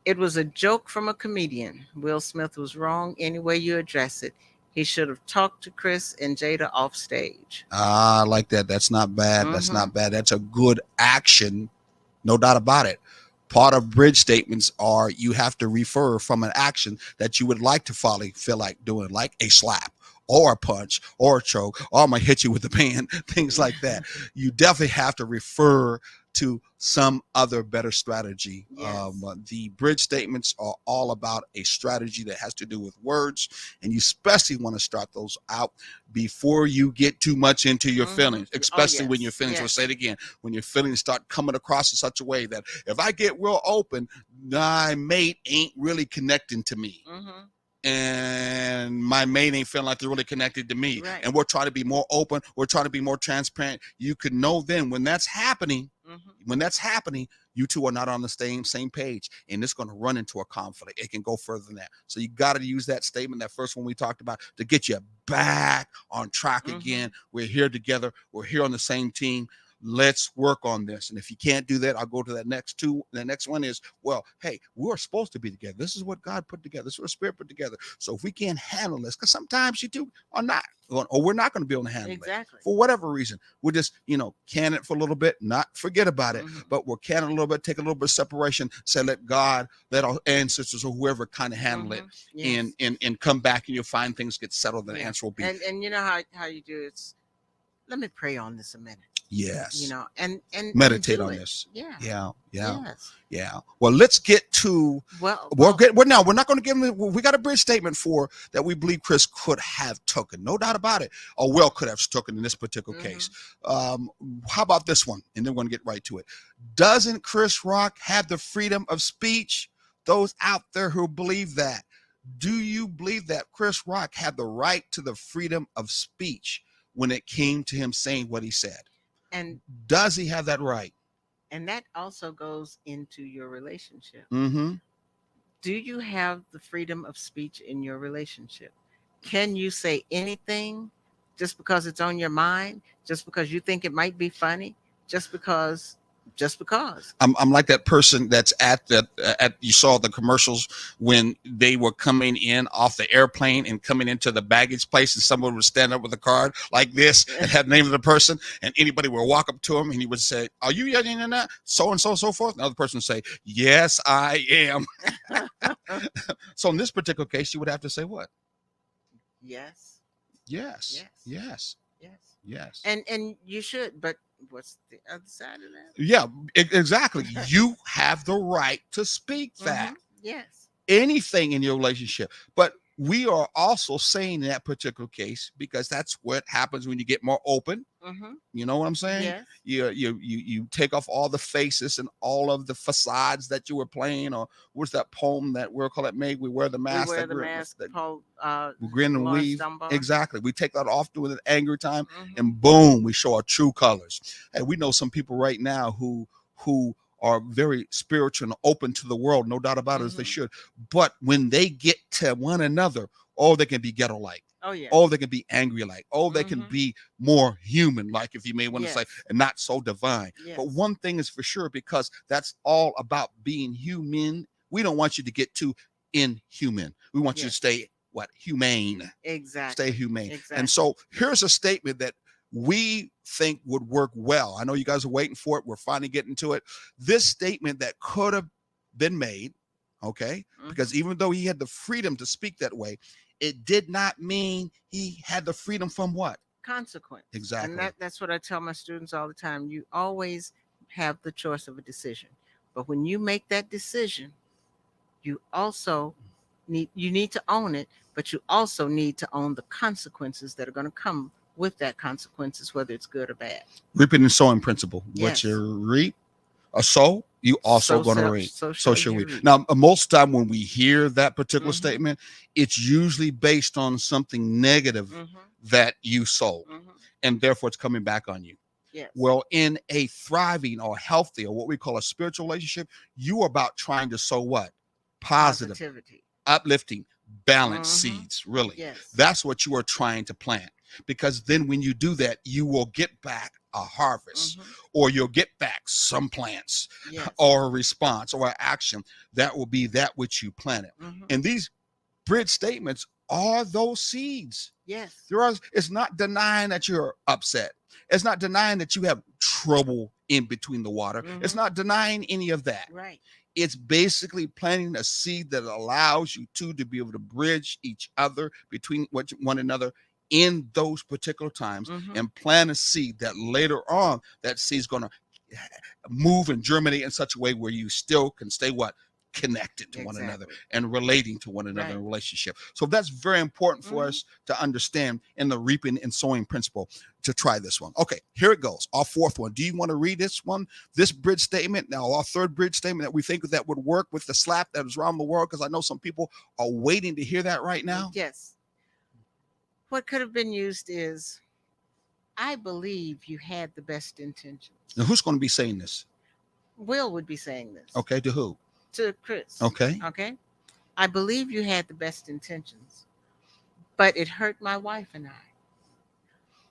it was a joke from a comedian. Will Smith was wrong any way you address it. He should have talked to Chris and Jada off stage. I like that. That's not bad. That's not bad. That's a good action. No doubt about it. Part of bridge statements are you have to refer from an action that you would like to feel like doing, like a slap or a punch or a choke, or I'm going to hit you with the pan, things like that. You definitely have to refer to some other better strategy. Yes. The bridge statements are all about a strategy that has to do with words, and you especially want to start those out before you get too much into your feelings, especially when your feelings, we'll say it again, when your feelings start coming across in such a way that if I get real open, my mate ain't really connecting to me. and my mate ain't feeling like they're really connected to me. Right. And we're trying to be more open. We're trying to be more transparent. You could know then when that's happening, you two are not on the same page, and it's going to run into a conflict. It can go further than that. So you got to use that statement, that first one we talked about, to get you back on track again. We're here together. We're here on the same team. Let's work on this. And if you can't do that, I'll go to that next two. The next one is, well, hey, we're supposed to be together. This is what God put together. This is what the Spirit put together. So if we can't handle this, because sometimes you two are not, or we're not going to be able to handle it for whatever reason. We'll just, can it for a little bit, not forget about it, but we'll can it a little bit, take a little bit of separation, say, let God, let our ancestors or whoever kind of handle it, and come back, and you'll find things get settled. The answer will be. And you know how you do it. Let me pray on this a minute. Yes. And meditate on it. this. Yeah. Yes. Yeah. Well, let's get to we're not going to give them. We got a bridge statement for that we believe Chris could have taken, no doubt about it, or well could have taken in this particular case. How about this one? And then we're going to get right to it. Doesn't Chris Rock have the freedom of speech? Those out there who believe that, do you believe that Chris Rock had the right to the freedom of speech when it came to him saying what he said? And does he have that right? And that also goes into your relationship. Mm-hmm. Do you have the freedom of speech in your relationship? Can you say anything just because it's on your mind, just because you think it might be funny, just because? I'm like that person that's at you saw the commercials when they were coming in off the airplane and coming into the baggage place, and someone would stand up with a card like this and have the name of the person, and anybody would walk up to him and he would say, "Are you yelling in that? So and so, so forth." Another person would say, "Yes, I am." So in this particular case, you would have to say what? Yes. And you should, but what's the other side of that? Yeah, exactly. You have the right to speak that. Yes. Anything in your relationship. But we are also saying in that particular case, because that's what happens when you get more open. You know what I'm saying? Yes. You take off all the faces and all of the facades that you were playing, or what's that poem that we'll call it? Made we wear the mask. We wear the mask. We grin and Lawrence weave. Dunbar. Exactly. We take that off during an angry time, and boom, we show our true colors. And we know some people right now who are very spiritual and open to the world, no doubt about it, as they should. But when they get to one another, they can be ghetto-like. Oh, yeah. They can be angry-like. They can be more human-like, if you may want to say, and not so divine. Yes. But one thing is for sure, because that's all about being human. We don't want you to get too inhuman. We want you to stay humane. Exactly. Stay humane. Exactly. And so here's a statement that we think would work well. I know you guys are waiting for it. We're finally getting to it. This statement that could have been made, okay, because even though he had the freedom to speak that way, it did not mean he had the freedom from what? Consequence. Exactly. And that's what I tell my students all the time. You always have the choice of a decision. But when you make that decision, you also need to own it, but you also need to own the consequences that are going to come with that consequences, whether it's good or bad. Reaping and sowing principle. Yes. What you reap or sow, you also going to reap. So shall we. Now, most of the time when we hear that particular statement, it's usually based on something negative that you sow, and therefore it's coming back on you. Yes. Well, in a thriving or healthy or what we call a spiritual relationship, you are about trying to sow what? Positive, positivity, uplifting, balanced seeds. Really, yes. That's what you are trying to plant. Because then when you do that, you will get back a harvest, or you'll get back some plants, or a response or an action that will be that which you planted. And these bridge statements are those seeds. Yes. It's not denying that you're upset. It's not denying that you have trouble in between the water. It's not denying any of that. Right. It's basically planting a seed that allows you to be able to bridge each other between one another in those particular times, and plant a seed that later on that seed's going to move and germinate in such a way where you still can stay connected to one another Exactly. and relating to one another Right. in relationship. So that's very important for Mhm. us to understand in the reaping and sowing principle to try this one. Okay, here it goes. Our fourth one. Do you want to read this one? This bridge statement. Now, our third bridge statement that we think that would work with the slap that is around the world, because I know some people are waiting to hear that right now. Yes. What could have been used is, I believe you had the best intentions. Now, who's going to be saying this? Will would be saying this Okay, to who? to Chris. Okay. Okay. I believe you had the best intentions, but it hurt my wife and I.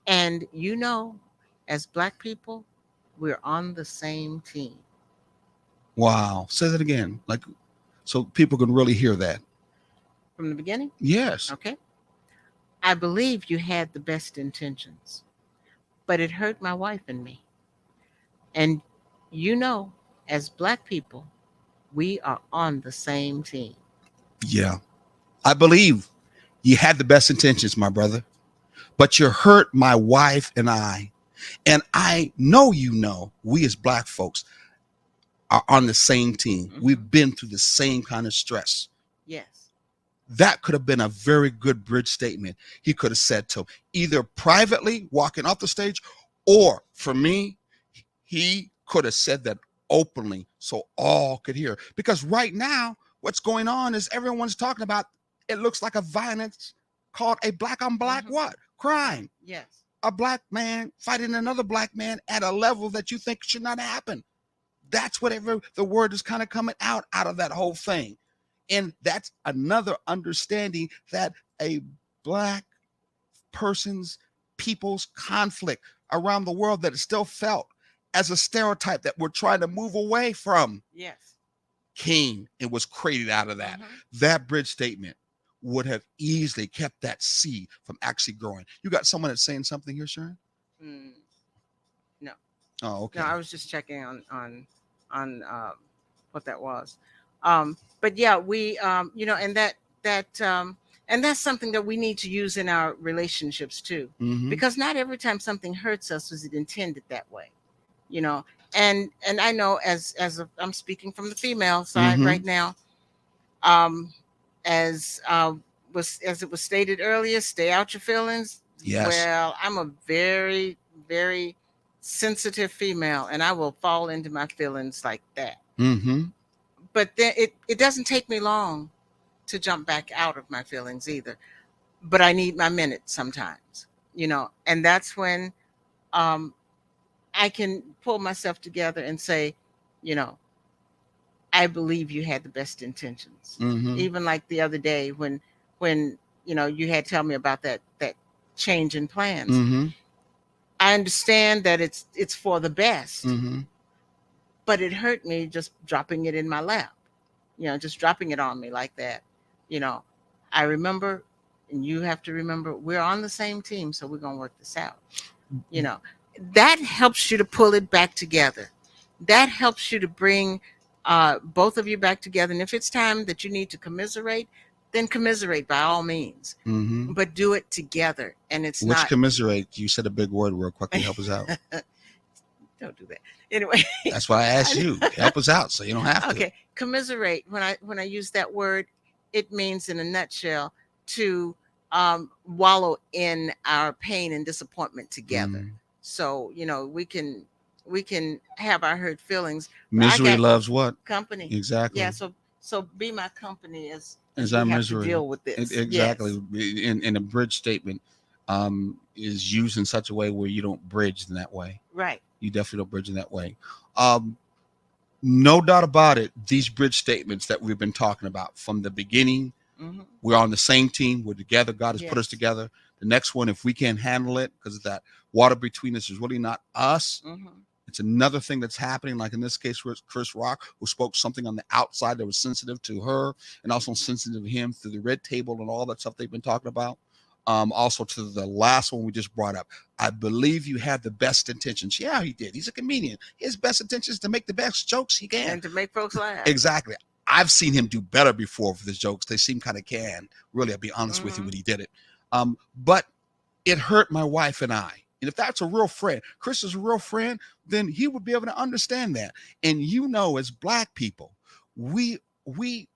And as Black people, we're on the same team. Wow. Say that again. Like, so people can really hear that. From the beginning? Yes. Okay. I believe you had the best intentions, but it hurt my wife and me. And as Black people, we are on the same team. Yeah. I believe you had the best intentions, my brother, but you hurt my wife and I. And I know we as Black folks are on the same team. Mhm. We've been through the same kind of stress. Yes. That could have been a very good bridge statement. He could have said to either privately walking off the stage, or for me, he could have said that openly so all could hear. Because right now, what's going on is everyone's talking about, it looks like a violence called a black on black Mhm. what? Crime. Yes. A Black man fighting another Black man at a level that you think should not happen. That's whatever the word is kind of coming out of that whole thing. And that's another understanding that a Black people's conflict around the world that is still felt as a stereotype that we're trying to move away from Yes. came and was created out of that. Mhm. That bridge statement would have easily kept that seed from actually growing. You got someone that's saying something here, Sharon? Mm. Oh, okay. No, I was just checking on what that was. But yeah, we and that's something that we need to use in our relationships too, Mhm. because not every time something hurts us was it intended that way, you know. And I know I'm speaking from the female side Mhm. right now. As it was stated earlier, stay out your feelings. Yes. Well, I'm a very, very sensitive female, and I will fall into my feelings like that. Mm-hmm. But then it doesn't take me long to jump back out of my feelings either. But I need my minutes sometimes, and that's when I can pull myself together and say, I believe you had the best intentions. Mm-hmm. Even like the other day when you had tell me about that change in plans. Mm-hmm. I understand that it's for the best, Mm-hmm. but it hurt me just dropping it in my lap, just dropping it on me like that. I remember, and you have to remember, we're on the same team, so we're gonna work this out. That helps you to pull it back together. That helps you to bring both of you back together. And if it's time that you need to commiserate, then commiserate by all means. Mm-hmm. But do it together. And it's Which not commiserate? You said a big word real quickly. Help us out. Don't do that. Anyway. That's why I asked you. Help us out so you don't have to. Okay. Commiserate. When I use that word, it means in a nutshell to wallow in our pain and disappointment together. Mm. So, we can have our hurt feelings. Misery loves what? Company. Exactly. Yeah. So be my company as our we have misery. to deal with this. Exactly. Yes. In a bridge statement is used in such a way where you don't bridge in that way. Right. You definitely don't bridge in that way. No doubt about it. These bridge statements that we've been talking about from the beginning, Mm-hmm. we're on the same team. We're together. God has put us Yes. together. The next one, if we can't handle it because of that water between us, is really not us. Mm-hmm. It's another thing that's happening. Like in this case, with Chris Rock, who spoke something on the outside that was sensitive to her and also sensitive to him through the red table and all that stuff they've been talking about. Also to the last one we just brought up. I believe you had the best intentions. Yeah, he did. He's a comedian. His best intentions is to make the best jokes he can. And to make folks laugh. Exactly. I've seen him do better before for his jokes. They seem kind of canned. Really, I'll be honest with you when he did it. But it hurt my wife and I. And if that's a real friend, Chris is a real friend, then he would be able to understand that. And as Black people, we we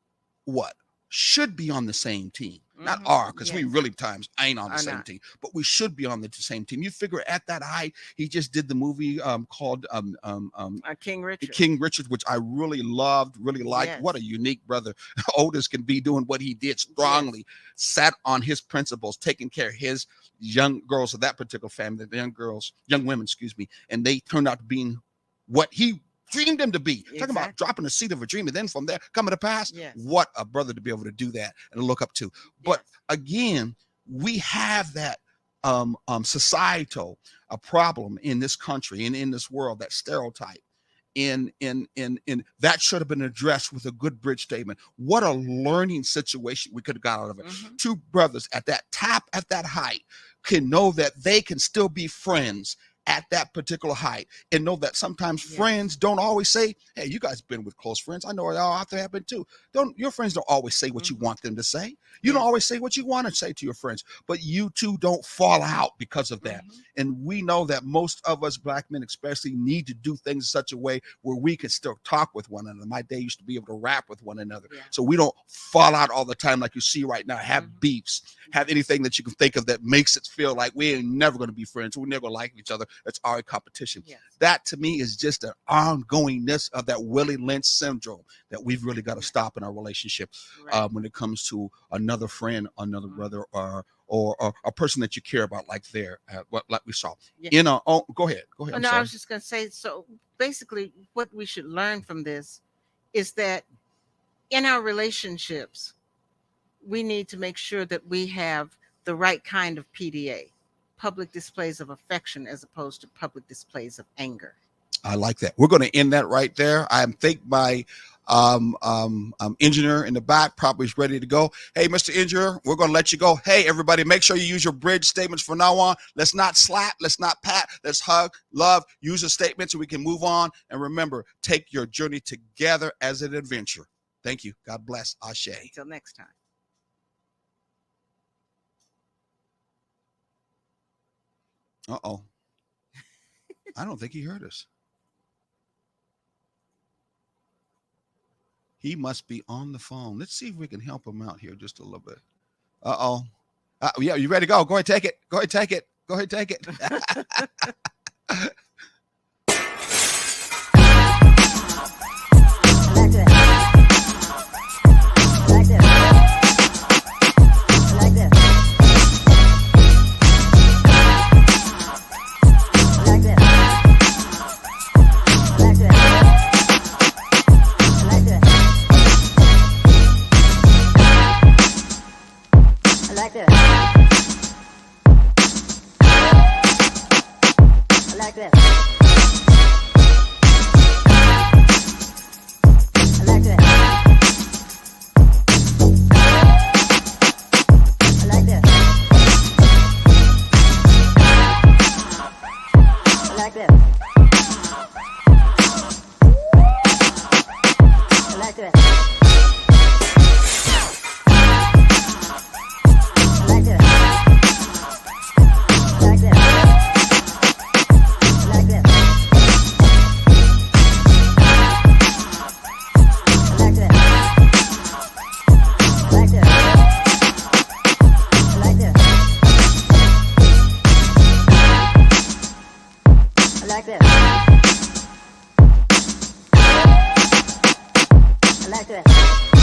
what should be on the same team. Not Mhm. are, because we Yes. really times ain't on the Are same not. team, but we should be on the same team. You figure at that height, he just did the movie called King Richard. King Richard, which I really loved, really liked. Yes. What a unique brother Otis can be, doing what he did strongly, sat on his principles, taking care of his young girls of that particular family, the young women, excuse me, and they turned out to being what he dreamed them to be. Talking about Exactly. dropping the seed of a dream, and then from there coming to pass. Yes. What a brother to be able to do that and look up to. But Yes. again, we have that societal problem in this country and in this world, that stereotype. In that should have been addressed with a good bridge statement. What a learning situation we could have got out of it. Mhm. Two brothers at that height can know that they can still be friends at that particular height, and know that sometimes Yes. friends don't always say, hey, you guys been with close friends, I know it all out there have been too. Your friends don't always say what you Mhm. want them to say. You don't Yes. always say what you want to say to your friends, but you two don't fall out because of that. Mhm. And we know that most of us black men especially need to do things in such a way where we can still talk with one another. My day used to be able to rap with one another, Yeah. so we don't fall out all the time like you see right now, have Mhm. beefs, have anything that you can think of that makes it feel like we ain't never going to be friends, we're never going to like each other. It's our competition. Yes. That to me is just an ongoingness of that Willie Lynch syndrome that we've really got to stop in our relationship. Right. When it comes to another friend, another Mhm. brother, or a person that you care about, like like we saw. Yeah. Go ahead. Oh, I'm no, I sorry. was just going to say, so basically, what we should learn from this is that in our relationships, we need to make sure that we have the right kind of PDA, public displays of affection, as opposed to public displays of anger. I like that. We're going to end that right there. I think my engineer in the back probably is ready to go. Hey, Mr. Engineer, we're going to let you go. Hey, everybody, make sure you use your bridge statements from now on. Let's not slap. Let's not pat. Let's hug, love, use a statement so we can move on. And remember, take your journey together as an adventure. Thank you. God bless. Ashe. Until next time. Uh-oh. I don't think he heard us. He must be on the phone. Let's see if we can help him out here just a little bit. Uh-oh. Yeah, you ready to go? Go ahead, take it. Go ahead, take it. Go ahead, take it. like this.